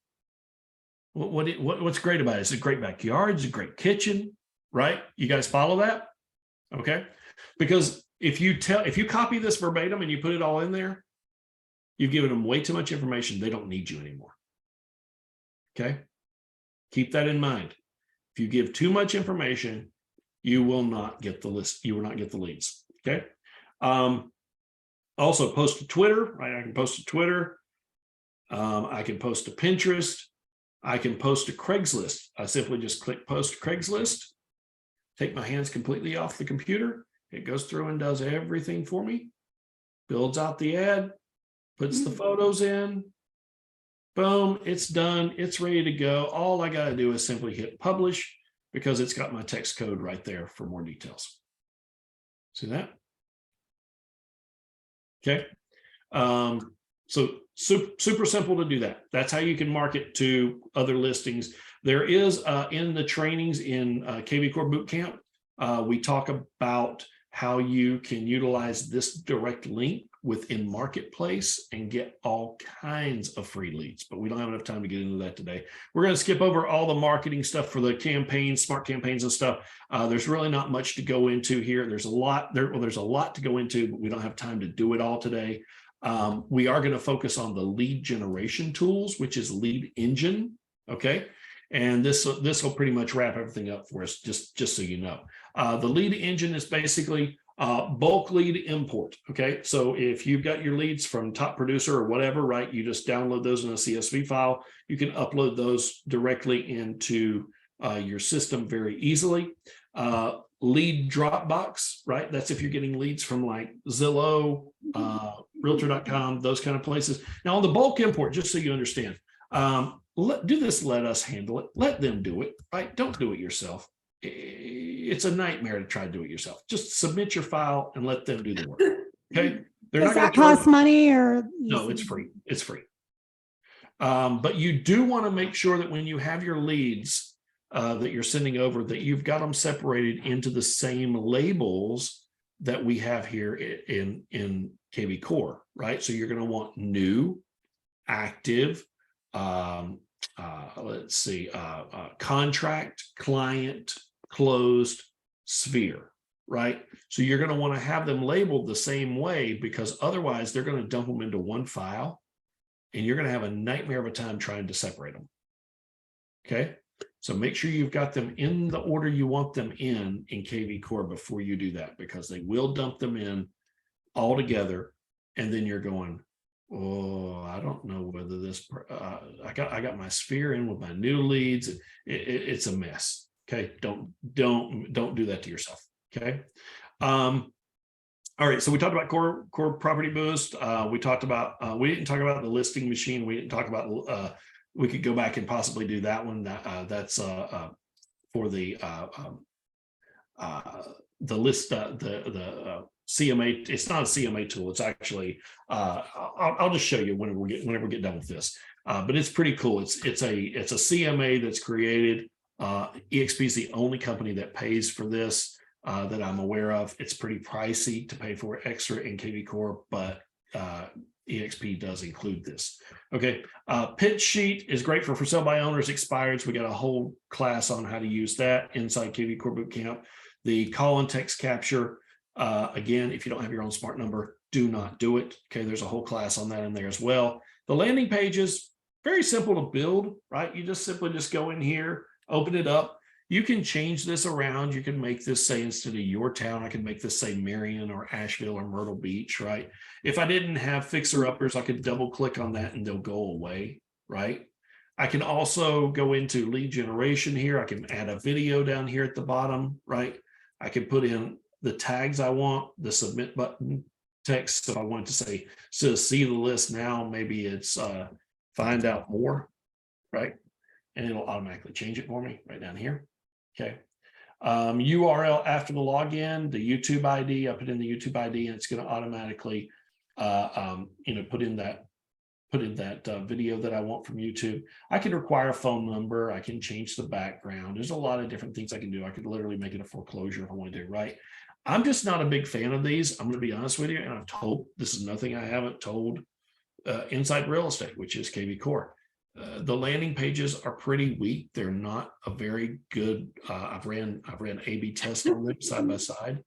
What's great about it? It's a great backyard. It's a great kitchen, right? You guys follow that? Okay, because if you copy this verbatim and you put it all in there, you've given them way too much information. They don't need you anymore. Okay. Keep that in mind. If you give too much information, you will not get the list. You will not get the leads. Okay. Also post to Twitter, right? I can post to Twitter. I can post to Pinterest. I can post to Craigslist. I simply just click post to Craigslist, take my hands completely off the computer. It goes through and does everything for me, builds out the ad, puts the photos in, boom, it's done. It's ready to go. All I got to do is simply hit publish because it's got my text code right there for more details. See that? Okay. So super simple to do that. That's how you can market to other listings. There is in the trainings in kvCORE Bootcamp, we talk about how you can utilize this direct link within Marketplace and get all kinds of free leads, but we don't have enough time to get into that today. We're going to skip over all the marketing stuff for the campaigns, smart campaigns and stuff. There's really not much to go into here. There's a lot to go into, but we don't have time to do it all today. We are going to focus on the lead generation tools, which is Lead Engine. Okay. And this will pretty much wrap everything up for us, just so you know. The Lead Engine is basically bulk lead import. Okay, so if you've got your leads from Top Producer or whatever, right, you just download those in a CSV file. You can upload those directly into your system very easily. Lead Dropbox, right? That's if you're getting leads from like Zillow, Realtor.com, those kind of places. Now on the bulk import, just so you understand, let us handle it. Let them do it, right? Don't do it yourself. It's a nightmare to try to do it yourself. Just submit your file and let them do the work. Okay. Does that cost money or? No, it's free. It's free. But you do want to make sure that when you have your leads that you're sending over, that you've got them separated into the same labels that we have here in kvCORE, right? So you're going to want new, active, let's see, contract, client, closed, sphere. right? So you're going to want to have them labeled the same way, because otherwise they're going to dump them into one file and you're going to have a nightmare of a time trying to separate them. Okay. So make sure you've got them in the order you want them in kvCORE before you do that, because they will dump them in all together. And then you're going, oh, I don't know whether this, I got my sphere in with my new leads. It's a mess. Okay. Don't do that to yourself. Okay. All right. So we talked about core property boost. We talked about, we didn't talk about the listing machine. We didn't talk about, we could go back and possibly do that one. That's for the list, the CMA. It's not a CMA tool. It's actually, I'll just show you whenever we get done with this. But it's pretty cool. It's a CMA that's created. EXP is the only company that pays for this that I'm aware of. It's pretty pricey to pay for extra in kvCORE, but EXP does include this. Okay. Pitch sheet is great for sale by owners, expireds. We got a whole class on how to use that inside kvCORE Bootcamp. The call and text capture, again, if you don't have your own smart number, do not do it. Okay. There's a whole class on that in there as well. The landing pages, very simple to build, right? You just simply go in here, open it up. You can change this around. You can make this say, instead of your town, I can make this say Marion or Asheville or Myrtle Beach, right? If I didn't have fixer-uppers, I could double click on that and they'll go away, right? I can also go into lead generation here. I can add a video down here at the bottom, right? I can put in the tags I want, the submit button text. If I want to say, so see the list now, maybe it's find out more, right? And it'll automatically change it for me right down here. Okay. URL after the login, the YouTube ID, I put in the YouTube ID and it's going to automatically, put in that video that I want from YouTube. I can require a phone number. I can change the background. There's a lot of different things I can do. I could literally make it a foreclosure if I want to do, right? I'm just not a big fan of these. I'm going to be honest with you. And I've told, this is nothing I haven't told Inside Real Estate, which is kvCORE. The landing pages are pretty weak. They're not a very good. I've ran A/B tests on them side by side.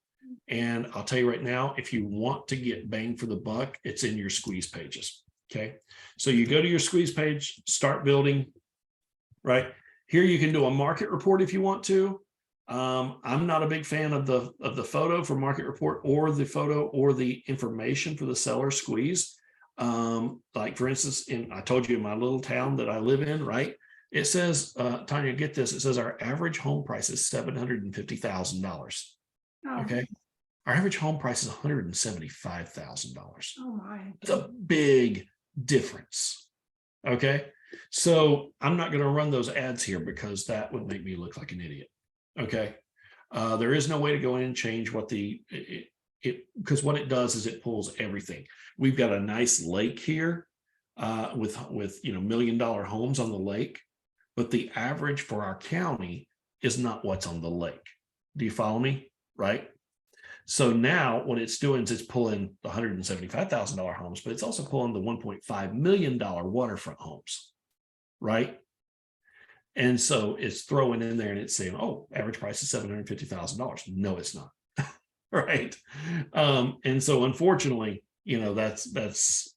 And I'll tell you right now, if you want to get bang for the buck, it's in your squeeze pages. Okay. So you go to your squeeze page, start building, right? Here you can do a market report if you want to. I'm not a big fan of the photo for market report, or the photo or the information for the seller squeeze. Like for instance, I told you in my little town that I live in, right? It says, Tanya, get this. It says our average home price is $750,000. Oh. Okay. Our average home price is $175,000. Oh my. It's a big difference. Okay. So I'm not going to run those ads here because that would make me look like an idiot. Okay. There is no way to go in and change what because what it does is it pulls everything. We've got a nice lake here with $1 million homes on the lake, but the average for our county is not what's on the lake. Do you follow me? Right. So now what it's doing is it's pulling the $175,000 homes, but it's also pulling the $1.5 million waterfront homes. Right. And so it's throwing in there and it's saying, oh, average price is $750,000. No, it's not. Right. And so unfortunately, that's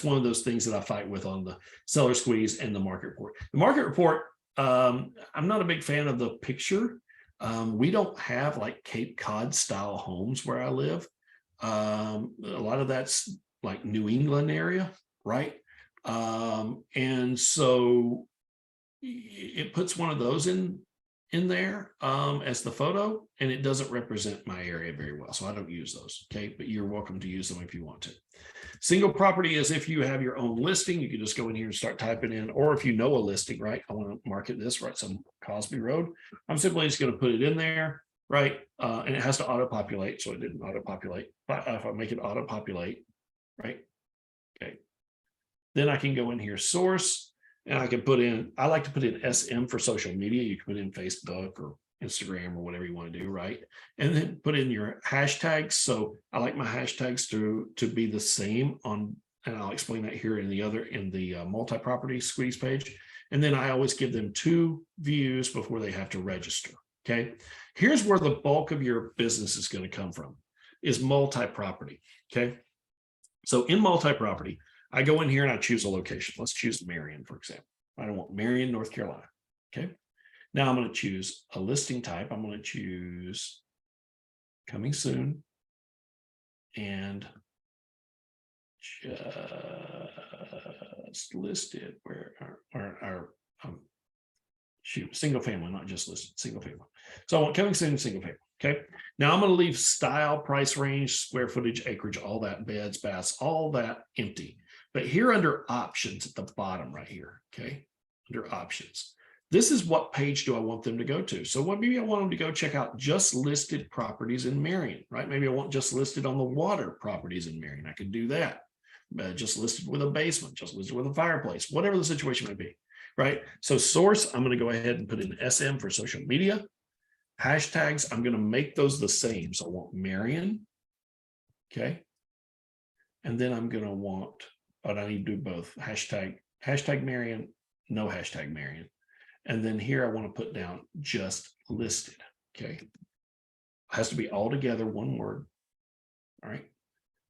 one of those things that I fight with on the seller squeeze and the market report. The market report, I'm not a big fan of the picture. We don't have like Cape Cod style homes where I live. A lot of that's like New England area, right? And so it puts one of those in there as the photo, and it doesn't represent my area very well. So I don't use those. Okay. But you're welcome to use them if you want to. Single property is if you have your own listing, you can just go in here and start typing in, or if you know a listing, right? I want to market this, right? Some Cosby Road. I'm simply just going to put it in there, right? And it has to auto-populate. So it didn't auto-populate. But if I make it auto-populate, right? Okay. Then I can go in here, source. And I can put in, I like to put in SM for social media. You can put in Facebook or Instagram or whatever you want to do, right? And then put in your hashtags. So I like my hashtags to be the same on, and I'll explain that here in the multi-property squeeze page. And then I always give them 2 views before they have to register. Okay. Here's where the bulk of your business is going to come from, is multi-property. Okay. So in multi-property, I go in here and I choose a location. Let's choose Marion, for example. I don't want Marion, North Carolina. Okay. Now I'm going to choose a listing type. I'm going to choose coming soon and just listed where our single family, not just listed, single family. So I want coming soon, single family. Okay. Now I'm going to leave style, price range, square footage, acreage, all that, beds, baths, all that empty. But here under options at the bottom right here, okay, under options, this is what page do I want them to go to. So maybe I want them to go check out just listed properties in Marion, right? Maybe I want just listed on the water properties in Marion. I could do that. Just listed with a basement, just listed with a fireplace, whatever the situation may be, right? So source, I'm going to go ahead and put in SM for social media. Hashtags, I'm going to make those the same. So I want Marion, okay? And then I'm going to want, but I need to do both. Hashtag Marion, no hashtag Marion. And then here I want to put down just listed, okay? It has to be all together, one word, all right?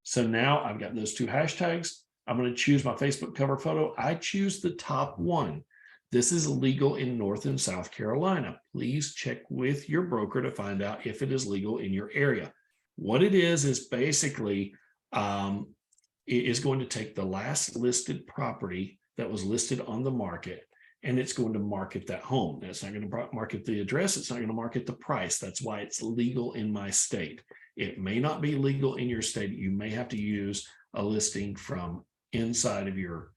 So now I've got those two hashtags. I'm going to choose my Facebook cover photo. I choose the top one. This is legal in North and South Carolina. Please check with your broker to find out if it is legal in your area. What it is basically, it is going to take the last listed property that was listed on the market, and it's going to market that home. It's not going to market the address. It's not going to market the price. That's why it's legal in my state. It may not be legal in your state. You may have to use a listing from inside of your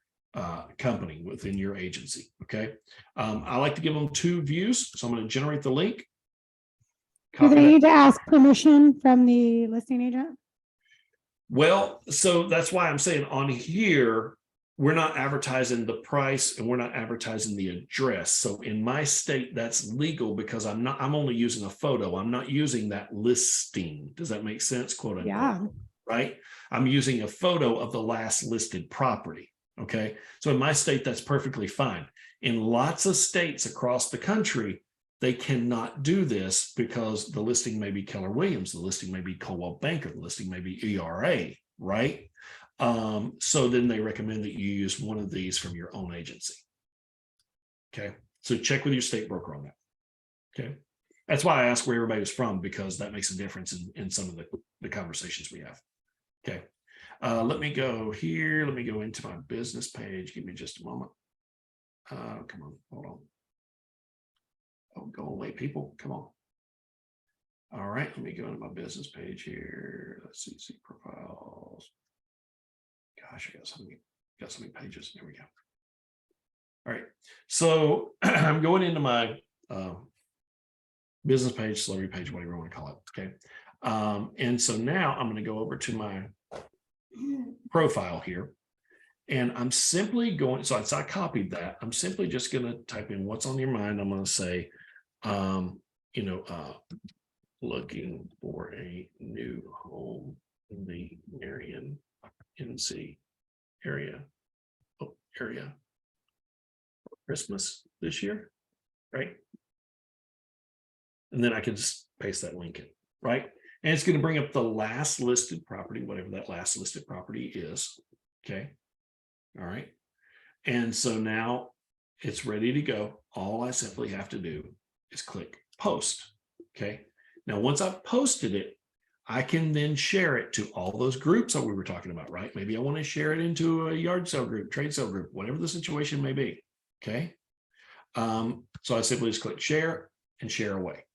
company within your agency. Okay. I like to give them 2 views. So I'm going to generate the link. Do they need to ask permission from the listing agent? Well, so that's why I'm saying on here, we're not advertising the price and we're not advertising the address. So in my state, that's legal because I'm only using a photo. I'm not using that listing. Does that make sense? Quote unquote. Yeah. Right. I'm using a photo of the last listed property. Okay. So in my state, that's perfectly fine. In lots of states across the country, they cannot do this because the listing may be Keller Williams, the listing may be Coldwell Banker, the listing may be ERA, right? So then they recommend that you use one of these from your own agency. Okay. So check with your state broker on that. Okay. That's why I ask where everybody was from, because that makes a difference in some of the conversations we have. Okay. Let me go here. Let me go into my business page. Give me just a moment. Come on, hold on. Oh, go away, people. Come on. All right, let me go into my business page here. Let's see profiles. Gosh, I got so many pages. There we go. All right, so I'm going into my business page, celebrity page, whatever you want to call it. Okay, and so now I'm going to go over to my profile here, and I'm simply going. So I copied that. I'm simply just going to type in what's on your mind. I'm going to say, looking for a new home in the Marion, NC area for Christmas this year, right? And then I can just paste that link in, right? And it's going to bring up the last listed property, whatever that last listed property is. Okay. All right. And so now it's ready to go. All I simply have to do is click post. Okay. Now, once I've posted it, I can then share it to all those groups that we were talking about, right? Maybe I want to share it into a yard sale group, trade sale group, whatever the situation may be. Okay. So I simply just click share and share away.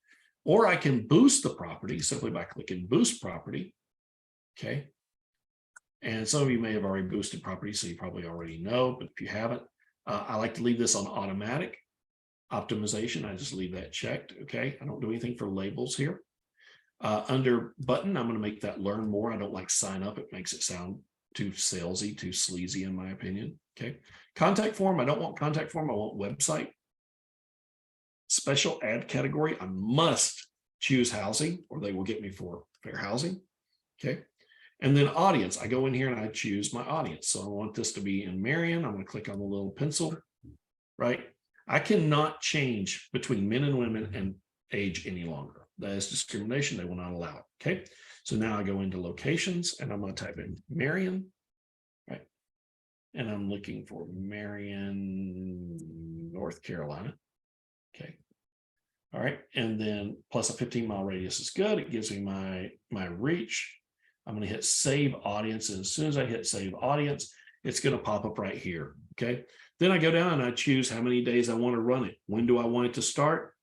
Or I can boost the property simply by clicking boost property. Okay. And some of you may have already boosted property, so you probably already know, but if you haven't, I like to leave this on automatic optimization. I just leave that checked. Okay. I don't do anything for labels here. Under button, I'm going to make that learn more. I don't like sign up. It makes it sound too salesy, too sleazy, in my opinion. Okay. Contact form. I don't want contact form. I want website. Special ad category. I must choose housing, or they will get me for fair housing. Okay. And then audience. I go in here and I choose my audience. So I want this to be in Marion. I'm going to click on the little pencil, right? I cannot change between men and women and age any longer. That is discrimination. They will not allow it. Okay. So now I go into locations and I'm going to type in Marion, right? And I'm looking for Marion, North Carolina. Okay. All right. And then plus a 15-mile radius is good. It gives me my reach. I'm going to hit save audience. And as soon as I hit save audience, it's going to pop up right here. Okay. Then I go down and I choose how many days I want to run it. When do I want it to start?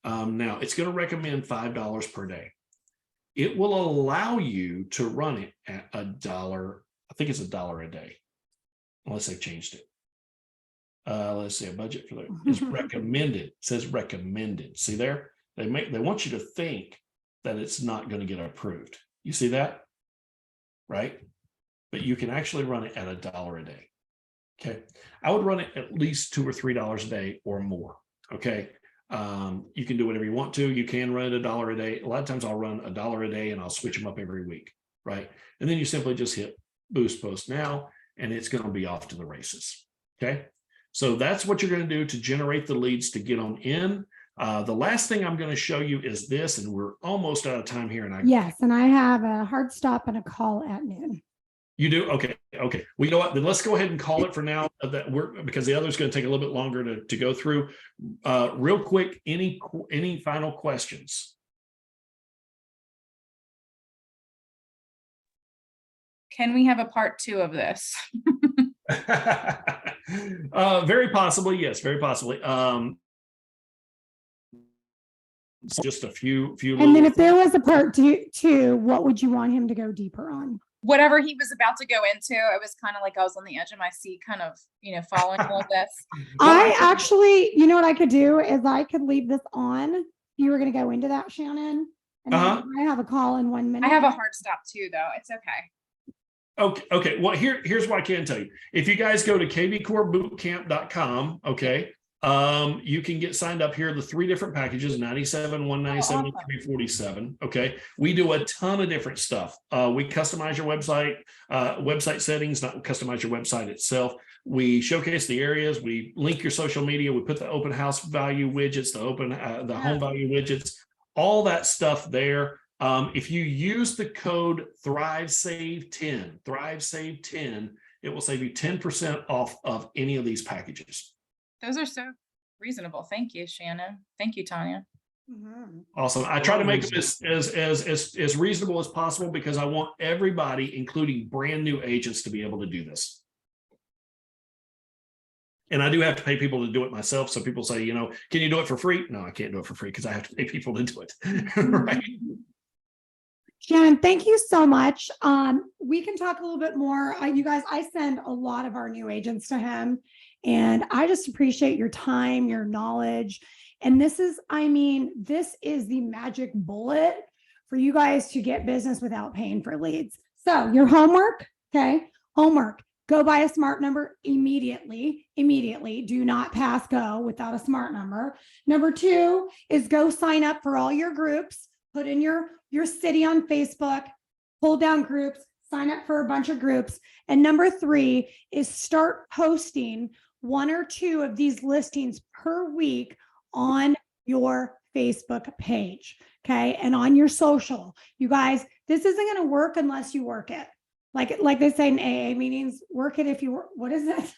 Now it's going to recommend $5 per day. It will allow you to run it at $1. I think it's $1 a day, unless they've changed it. Let's see, a budget for that is recommended. It says recommended. See there? They want you to think that it's not going to get approved. You see that? Right? But you can actually run it at $1 a day. Okay. I would run it at least $2 or $3 a day or more. Okay. You can do whatever you want to. You can run it $1 a day. A lot of times I'll run $1 a day and I'll switch them up every week. Right. And then you simply just hit boost post now, and it's going to be off to the races. Okay. So that's what you're going to do to generate the leads to get them in. The last thing I'm going to show you is this, and we're almost out of time here. And yes, and I have a hard stop and a call at noon. You do? Okay. Okay. Well, you know what? Then let's go ahead and call it for now. Because the other is going to take a little bit longer to go through. Real quick, any final questions? Can we have a part 2 of this? Very possibly, yes, very possibly. Just a few. And then if there was a part two, what would you want him to go deeper on? Whatever he was about to go into, it was kind of like I was on the edge of my seat, kind of, following all of this. I actually, you know what I could do is I could leave this on. You were going to go into that, Shannon. And I have a call in 1 minute. I have a hard stop too, though. It's okay. Okay. Well, here's what I can tell you. If you guys go to kvCOREbootcamp.com, okay, you can get signed up here. The 3 different packages, 97, 197, and 347. Okay. We do a ton of different stuff. We customize your website settings, not customize your website itself. We showcase the areas, we link your social media, we put the open house value widgets, the home value widgets, all that stuff there. If you use the code ThriveSave10, it will save you 10% off of any of these packages. Those are so reasonable. Thank you, Shannon. Thank you, Tanya. Awesome. I try to make this as reasonable as possible because I want everybody, including brand new agents, to be able to do this. And I do have to pay people to do it myself. So people say, can you do it for free? No, I can't do it for free because I have to pay people to do it. Right. Shannon, thank you so much. We can talk a little bit more. You guys, I send a lot of our new agents to him, and I just appreciate your time, your knowledge. And this is the magic bullet for you guys to get business without paying for leads. So your homework, go buy a smart number immediately. Do not pass go without a smart number. Number 2 is go sign up for all your groups. Put in your city on Facebook, pull down groups, sign up for a bunch of groups. And number 3 is start posting 1 or 2 of these listings per week on your Facebook page. Okay. And on your social. You guys, this isn't going to work unless you work it. Like they say in AA meetings, work it if you work. What is it?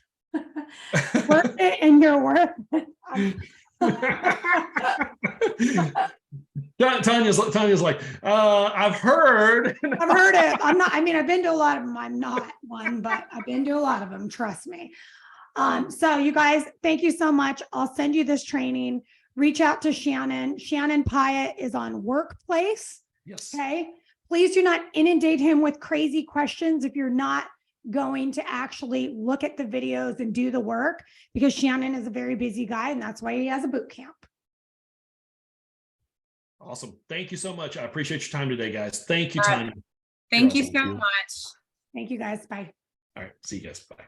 Work it and you're worth it. Tanya's like, I've heard it. I've been to a lot of them. I'm not one, but I've been to a lot of them. Trust me. So you guys, thank you so much. I'll send you this training. Reach out to Shannon. Shannon Pyatt is on Workplace. Yes. Okay. Please do not inundate him with crazy questions if you're not going to actually look at the videos and do the work, because Shannon is a very busy guy and that's why he has a boot camp. Awesome. Thank you so much. I appreciate your time today, guys. Thank you, Tanya. Thank you so much. Thank you guys. Bye. All right. See you guys. Bye.